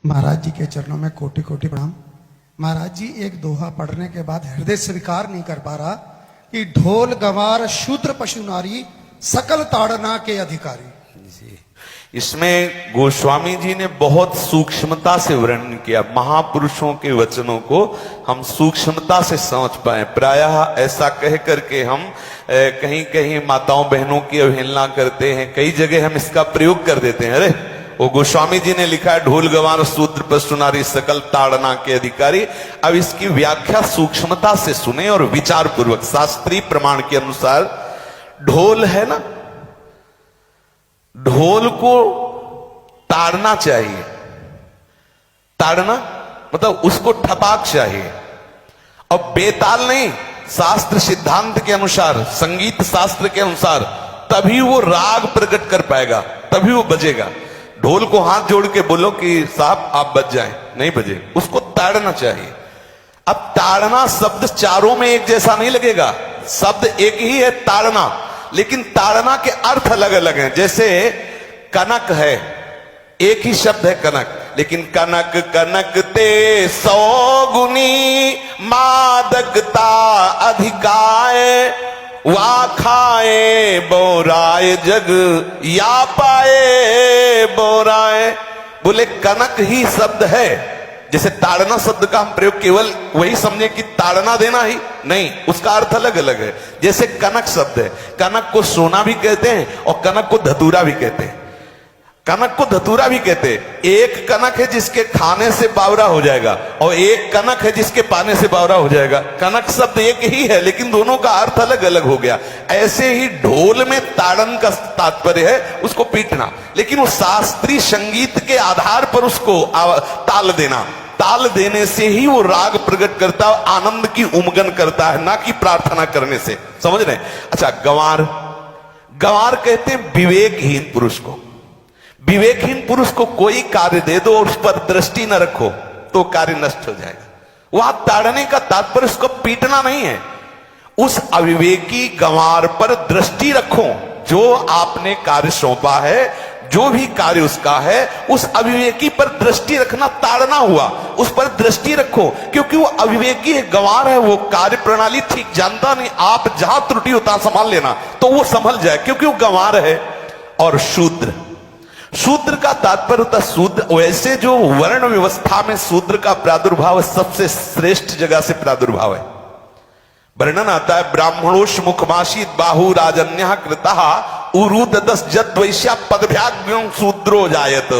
महाराज जी के चरणों में कोटि कोटि प्रणाम। महाराज जी एक दोहा पढ़ने के बाद हृदय स्वीकार नहीं कर पा रहा कि ढोल गंवार शूद्र पशु नारी सकल ताड़ना के अधिकारी। जी, इसमें गोस्वामी जी ने बहुत सूक्ष्मता से वर्णन किया। महापुरुषों के वचनों को हम सूक्ष्मता से समझ पाए। प्रायः ऐसा कह करके हम कहीं कहीं माताओं बहनों की अवहेलना करते हैं, कई जगह हम इसका प्रयोग कर देते हैं। अरे वो गोस्वामी जी ने लिखा है ढोल गंवार शूद्र पशु नारी सकल ताड़ना के अधिकारी। अब इसकी व्याख्या सूक्ष्मता से सुने और विचार पूर्वक। शास्त्रीय प्रमाण के अनुसार ढोल है ना, ढोल को ताड़ना चाहिए। ताड़ना मतलब उसको ठपाक चाहिए और बेताल नहीं। शास्त्र सिद्धांत के अनुसार, संगीत शास्त्र के अनुसार तभी वो राग प्रकट कर पाएगा, तभी वो बजेगा। ढोल को हाथ जोड़ के बोलो कि साहब आप बज जाएं, नहीं बजे, उसको ताड़ना चाहिए। अब ताड़ना शब्द चारों में एक जैसा नहीं लगेगा। शब्द एक ही है ताड़ना, लेकिन ताड़ना के अर्थ अलग अलग हैं। जैसे कनक है, एक ही शब्द है कनक, लेकिन कनक कनक ते 100 गुनी मादकता अधिकाय, वा खाए बोराए जग या पाए बोराए। बोले कनक ही शब्द है। जैसे ताड़ना शब्द का हम प्रयोग केवल वही समझे कि ताड़ना देना ही नहीं, उसका अर्थ अलग अलग है। जैसे कनक शब्द है, कनक को सोना भी कहते हैं और कनक को धतूरा भी कहते हैं। कनक को धतूरा भी कहते हैं। एक कनक है जिसके खाने से बावरा हो जाएगा और एक कनक है जिसके पाने से बावरा हो जाएगा। कनक शब्द एक ही है, लेकिन दोनों का अर्थ अलग अलग हो गया। ऐसे ही ढोल में ताड़न का तात्पर्य है उसको पीटना, लेकिन वो शास्त्रीय संगीत के आधार पर उसको ताल देना। ताल देने से ही वो राग प्रकट करता है, आनंद की उमगन करता है, ना कि प्रार्थना करने से। समझ रहे? अच्छा, गंवार, गंवार कहते हैं विवेकहीन पुरुष को। विवेकहीन पुरुष को कोई कार्य दे दो और उस पर दृष्टि न रखो तो कार्य नष्ट हो जाएगा। वहां ताड़ने का तात्पर्य उसको पीटना नहीं है। उस अविवेकी गंवार पर दृष्टि रखो। जो आपने कार्य सौंपा है, जो भी कार्य उसका है, उस अविवेकी पर दृष्टि रखना ताड़ना हुआ। उस पर दृष्टि रखो, क्योंकि वो अविवेकी है, गंवार है, वो कार्य प्रणाली ठीक जानता नहीं। आप जहां त्रुटि होता संभाल लेना तो वो संभल जाए, क्योंकि वो गंवार है। और शूद्र, शूद्र का तात्पर्य होता शूद्र। वैसे जो वर्ण व्यवस्था में शूद्र का प्रादुर्भाव सबसे श्रेष्ठ जगह से प्रादुर्भाव है। वर्णन आता है ब्राह्मणोश मुखमाशी बाहु राजन्य कृतः उरुद 10 जद वैश्या पदभ्याग्यं शूद्रो जायत।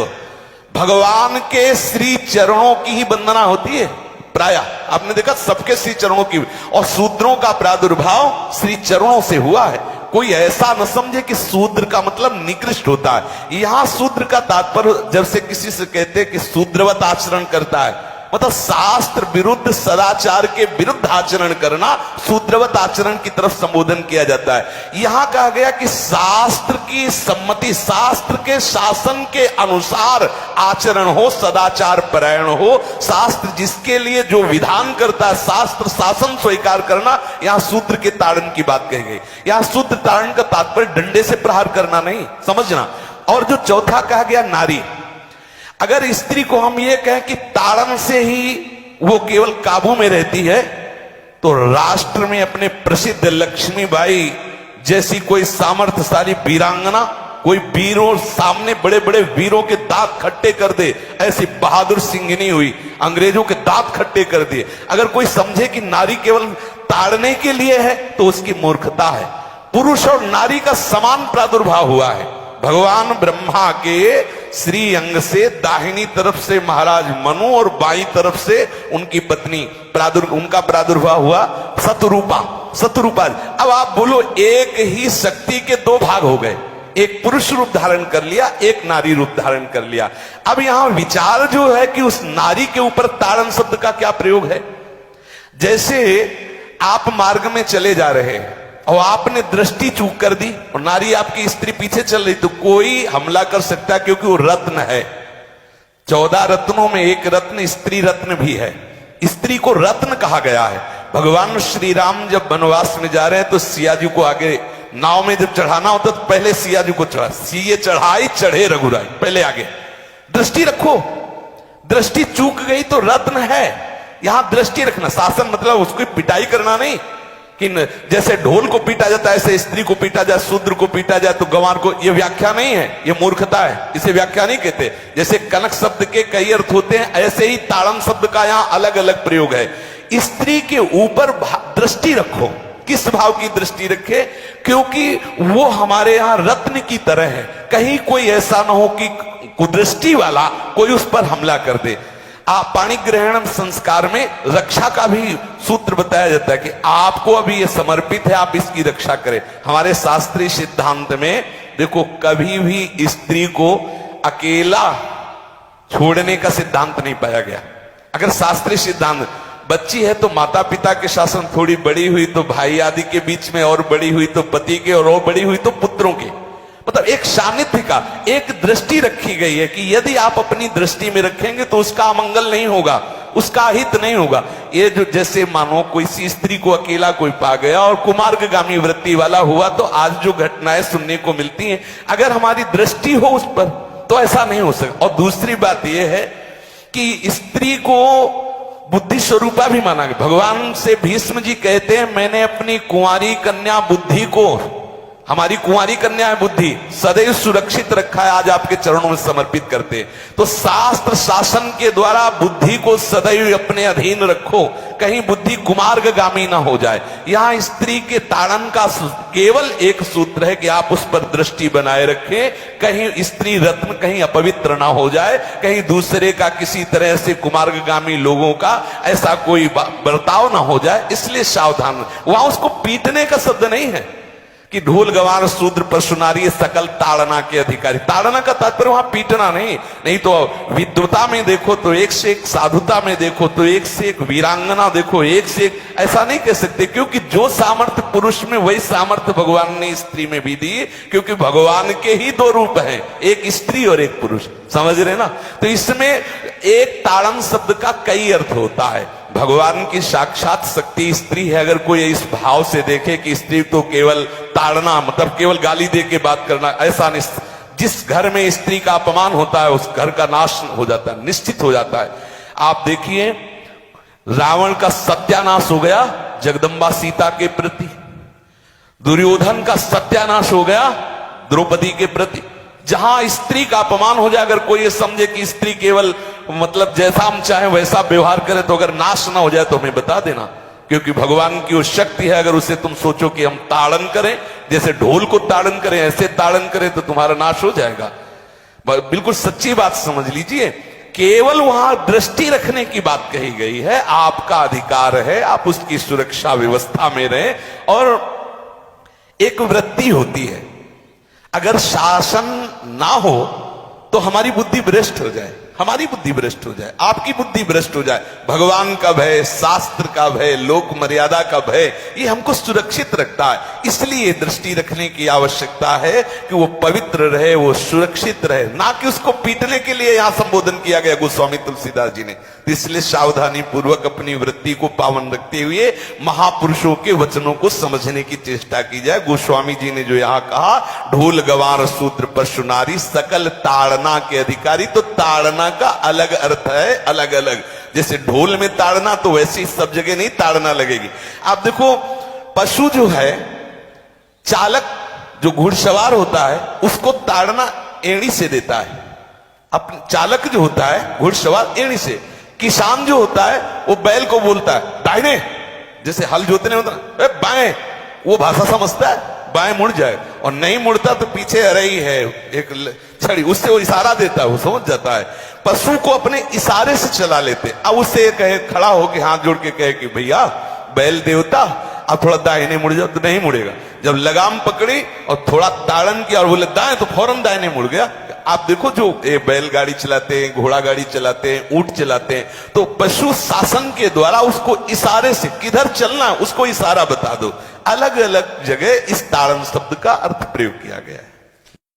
भगवान के श्री चरणों की ही वंदना होती है। प्राय आपने देखा सबके श्री चरणों की, और शूद्रों का प्रादुर्भाव श्री चरणों से हुआ है। कोई ऐसा न समझे कि शूद्र का मतलब निकृष्ट होता है। यहां शूद्र का तात्पर्य जब से किसी से कहते हैं कि शूद्रवत आचरण करता है, मतलब शास्त्र विरुद्ध, सदाचार के विरुद्ध आचरण करना शूद्रवत आचरण की तरफ संबोधन किया जाता है। यहां कहा गया कि शास्त्र की सम्मति, शास्त्र के शासन के अनुसार आचरण हो, सदाचार परायण हो। शास्त्र जिसके लिए जो विधान करता है, शास्त्र शासन स्वीकार करना, यहां शूद्र के ताड़न की बात कही गई। यहां शूद्र ताड़न का तात्पर्य डंडे से प्रहार करना नहीं, समझना। और जो चौथा कहा गया नारी, अगर स्त्री को हम ये कहें कि ताड़न से ही वो केवल काबू में रहती है, तो राष्ट्र में अपने प्रसिद्ध लक्ष्मीबाई जैसी कोई सामर्थ्यशाली वीरांगना, कोई वीरों सामने बड़े बड़े वीरों के दांत खट्टे कर दे, ऐसी बहादुर सिंघनी हुई, अंग्रेजों के दांत खट्टे कर दिए। अगर कोई समझे कि नारी केवल ताड़ने के लिए है तो उसकी मूर्खता है। पुरुष और नारी का समान प्रादुर्भाव हुआ है। भगवान ब्रह्मा के श्री अंग से दाहिनी तरफ से महाराज मनु और बाईं तरफ से उनकी पत्नी उनका प्रादुर्भाव हुआ शतरूपा। शतरूपा, अब आप बोलो एक ही शक्ति के दो भाग हो गए, एक पुरुष रूप धारण कर लिया, एक नारी रूप धारण कर लिया। अब यहां विचार जो है कि उस नारी के ऊपर ताड़न शब्द का क्या प्रयोग है। जैसे आप मार्ग में चले जा रहे हैं और आपने दृष्टि चूक कर दी और नारी आपकी स्त्री पीछे चल रही, तो कोई हमला कर सकता है, क्योंकि वो रत्न है। 14 रत्नों में एक रत्न स्त्री रत्न भी है। स्त्री को रत्न कहा गया है। भगवान श्री राम जब वनवास में जा रहे हैं तो सिया जी को आगे नाव में जब चढ़ाना होता तो पहले सिया जी को चढ़ा, सीए चढ़ाई चढ़े रघुराई, पहले आगे। दृष्टि रखो, दृष्टि चूक गई तो रत्न है, यहां दृष्टि रखना। शासन मतलब उसको पिटाई करना नहीं कि जैसे ढोल को पीटा जाता है ऐसे स्त्री को पीटा जाए, शूद्र को पीटा जाए तो गंवार को, यह व्याख्या नहीं है, यह मूर्खता है, इसे व्याख्या नहीं कहते। जैसे कनक शब्द के कई अर्थ होते हैं, ऐसे ही ताड़न शब्द का यहां अलग अलग प्रयोग है। स्त्री के ऊपर दृष्टि रखो। किस भाव की दृष्टि रखे? क्योंकि वो हमारे यहां रत्न की तरह है, कहीं कोई ऐसा ना हो कि कुदृष्टि वाला कोई उस पर हमला कर दे। पाणी ग्रहण संस्कार में रक्षा का भी सूत्र बताया जाता है कि आपको अभी ये समर्पित है, आप इसकी रक्षा करें। हमारे शास्त्रीय सिद्धांत में देखो कभी भी स्त्री को अकेला छोड़ने का सिद्धांत नहीं पाया गया। अगर शास्त्रीय सिद्धांत, बच्ची है तो माता पिता के शासन, थोड़ी बड़ी हुई तो भाई आदि के बीच में, और बड़ी हुई तो पति के, और बड़ी हुई तो पुत्रों के, मतलब एक सानिध्य का एक दृष्टि रखी गई है कि यदि आप अपनी दृष्टि में रखेंगे तो उसका अमंगल नहीं होगा, उसका हित नहीं होगा। ये जो जैसे मानो कोई सी स्त्री को अकेला कोई पा गया और कुमार्गामी वृत्ति वाला हुआ, तो आज जो घटनाएं सुनने को मिलती हैं, अगर हमारी दृष्टि हो उस पर तो ऐसा नहीं हो सकता। और दूसरी बात यह है कि स्त्री को बुद्धि स्वरूपा भी माना गया। भगवान से भीष्म जी कहते हैं, मैंने अपनी कुंवारी कन्या बुद्धि को, हमारी कुंवारी कन्या है बुद्धि, सदैव सुरक्षित रखा है, आज आपके चरणों में समर्पित करते हैं। तो शास्त्र शासन के द्वारा बुद्धि को सदैव अपने अधीन रखो, कहीं बुद्धि कुमार्गामी ना हो जाए। यहां स्त्री के ताड़न का केवल एक सूत्र है कि आप उस पर दृष्टि बनाए रखें, कहीं स्त्री रत्न कहीं अपवित्र ना हो जाए, कहीं दूसरे का किसी तरह से कुमार्गामी लोगों का ऐसा कोई बर्ताव ना हो जाए, इसलिए सावधान। वहां उसको पीटने का शब्द नहीं है कि ढोल गवार शूद्र पशु नारी सकल ताड़ना के अधिकारी। ताड़ना का तात्पर्य वहां पीटना नहीं तो विद्वता में देखो तो एक से एक, साधुता में देखो तो एक से एक, वीरांगना देखो एक से एक, ऐसा नहीं कह सकते, क्योंकि जो सामर्थ्य पुरुष में वही सामर्थ्य भगवान ने स्त्री में भी दी, क्योंकि भगवान के ही दो रूप हैं, एक स्त्री और एक पुरुष, समझ रहे ना। तो इसमें एक ताड़न शब्द का कई अर्थ होता है। भगवान की साक्षात शक्ति स्त्री है। अगर कोई इस भाव से देखे कि स्त्री तो केवल ताड़ना मतलब केवल गाली दे के बात करना, ऐसा नहीं। जिस घर में स्त्री का अपमान होता है उस घर का नाश हो जाता है, निश्चित हो जाता है। आप देखिए रावण का सत्यानाश हो गया जगदम्बा सीता के प्रति, दुर्योधन का सत्यानाश हो गया द्रौपदी के प्रति। जहां स्त्री का अपमान हो जाए, अगर कोई ये समझे कि स्त्री केवल मतलब जैसा हम चाहे वैसा व्यवहार करे, तो अगर नाश ना हो जाए तो हमें बता देना, क्योंकि भगवान की वो शक्ति है। अगर उसे तुम सोचो कि हम ताड़न करें, जैसे ढोल को ताड़न करें ऐसे ताड़न करें, तो तुम्हारा नाश हो जाएगा। बिल्कुल सच्ची बात समझ लीजिए। केवल वहां दृष्टि रखने की बात कही गई है, आपका अधिकार है, आप उसकी सुरक्षा व्यवस्था में रहें। और एक वृत्ति होती है, अगर शासन ना हो तो हमारी बुद्धि भ्रष्ट हो जाए, हमारी बुद्धि भ्रष्ट हो जाए, आपकी बुद्धि भ्रष्ट हो जाए। भगवान का भय, शास्त्र का भय, लोक मर्यादा का भय, ये हमको सुरक्षित रखता है। इसलिए दृष्टि रखने की आवश्यकता है कि वो पवित्र रहे, वो सुरक्षित रहे, ना कि उसको पीटने के लिए यहां संबोधन किया गया गोस्वामी तुलसीदास जी ने। इसलिए सावधानी पूर्वक अपनी वृत्ति को पावन रखते हुए महापुरुषों के वचनों को समझने की चेष्टा की जाए। गोस्वामी जी ने जो यहाँ कहा, ढोल गवार शूद्र पशु नारी सकल ताड़ना के अधिकारी, तो ताड़ना का अलग अर्थ है, अलग अलग। जैसे ढोल में ताड़ना, तो वैसे ही सब जगह नहीं ताड़ना लगेगी। आप देखो पशु जो है, चालक जो घुड़सवार होता है उसको ताड़ना एड़ी से देता है। अपने चालक जो होता है घुड़सवार एड़ी से, किसान जो होता है वो बैल को बोलता है दाहिने, जैसे हल जोतने होता है बाएं, वो भाषा समझता है, बाएं मुड़ जाए, और नहीं मुड़ता तो पीछे अरई है एक छड़ी, उससे वो इशारा देता है, वो समझ जाता है। पशु को अपने इशारे से चला लेते। अब उससे कहे, खड़ा होकर हाथ जोड़ के कहे कि भैया बैल देवता अब थोड़ा दाहिने मुड़ जाओ, तो नहीं मुड़ेगा। जब लगाम पकड़ी और थोड़ा ताड़न किया और बोले दाएं, तो फौरन दाहिने मुड़ गया। आप देखो जो बैलगाड़ी चलाते हैं, घोड़ा गाड़ी चलाते हैं, ऊंट चलाते हैं, तो पशु शासन के द्वारा उसको इशारे से किधर चलना उसको इशारा बता दो। अलग अलग जगह इस ताड़न शब्द का अर्थ प्रयोग किया गया है।